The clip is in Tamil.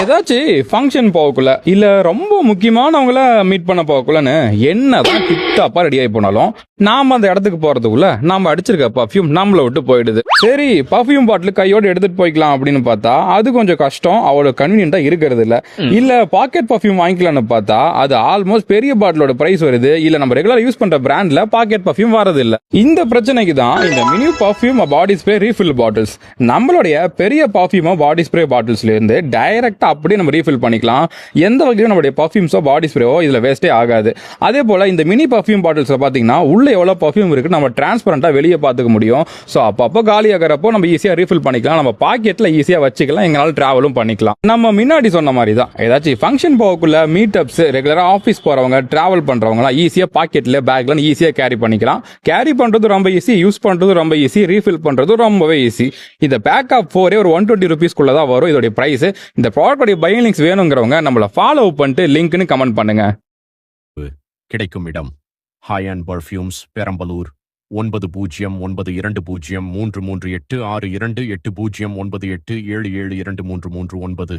ஏதாச்சும் ஃபங்க்ஷன் போகக்குள்ள இல்ல ரொம்ப முக்கியமானவங்கள மீட் பண்ண போகக்குள்ளன்னு என்னதான் டிப்டாப்பா ரெடி ஆகி போனாலும் நாம அந்த இடத்துக்கு போறதுக்குள்ள நாம அடிச்சிருக்க பர்ஃபியூம் நம்மள விட்டு போயிடுது. சரி பர்ஃபியூம் பாட்டில் கையோட எடுத்துட்டு போய்க்கலாம் அப்படின்னு பார்த்தா அது கொஞ்சம் கஷ்டம், அவ்வளவு கன்வீனியன்டா இருக்கிறது இல்ல பாக்கெட் பர்ஃபியூம் வாங்கிக்கலாம்னு பார்த்தா அது ஆல்மோஸ்ட் பெரிய பாட்டிலோட பிரைஸ் வருது, இல்ல நம்ம ரெகுலர் யூஸ் பண்ற பிராண்ட்ல பாக்கெட் பர்ஃபியூம் வரது இல்ல. இந்த பிரச்சனைக்கு தான் இந்த mini perfume body spray refill bottles. நம்மளுடைய பெரிய பர்ஃபியூம் பாடி ஸ்ப்ரே பாட்டில்ஸ்ல இருந்து டைரக்டா அப்படியே நம்ம ரீஃபில் பண்ணிக்கலாம். எந்த வகையிலும் நம்மளுடைய பர்ஃபியூம்ஸோ பாடி ஸ்ப்ரேவோ இதுல வேஸ்டே ஆகாது. அதே போல இந்த மினி பர்ஃபியூம் பாட்டில்ஸ்ல பாத்தீங்கன்னா உள்ள எவ்வளவு பர்ஃபியூம் இருக்கு நம்ம டிரான்ஸ்பரண்டா வெளியே பார்த்துக்க முடியும். ஸோ அப்பப்போ காலி ஆகிறப்போ நம்ம ஈஸியா ரீஃபில் பண்ணிக்கலாம், நம்ம பாக்கெட்ல ஈஸியா வச்சுக்கலாம், எங்களால் டிராவலும் பண்ணிக்கலாம். நம்ம முன்னாடி சொன்ன மாதிரி தான் ஏதாச்சும் ஃபங்க்ஷன் போகக்குள்ள மீட் அப்ஸ் ரெகுலரா ஆஃபீஸ் போறவங்க டிராவல் பண்றவங்க ஈஸியா பாக்கெட்ல பேக்ல ஈஸியா கேரி பண்ணிக்கலாம். கேரி பண்றது ரொம்ப ஈஸி, யூஸ் பண்றது ரொம்ப ஈஸி, ரீஃபில் பண்றது ரொம்பவே ஈஸி. இந்த பேக் ஆஃப் 4 ஒரு 120 rupees தான் வரும் இதோட பிரைஸ். இந்த ப்ராடக்ட் பை லிங்க்ஸ் வேணுங்கிறவங்க நம்மள ஃபாலோ பண்ணிட்டு லிங்க்னு கமெண்ட் பண்ணுங்க. கிடைக்கும் இடம் ஹாய் அண்ட் பர்ஃபியூம்ஸ், பெரம்பலூர் 9092033862828098772239.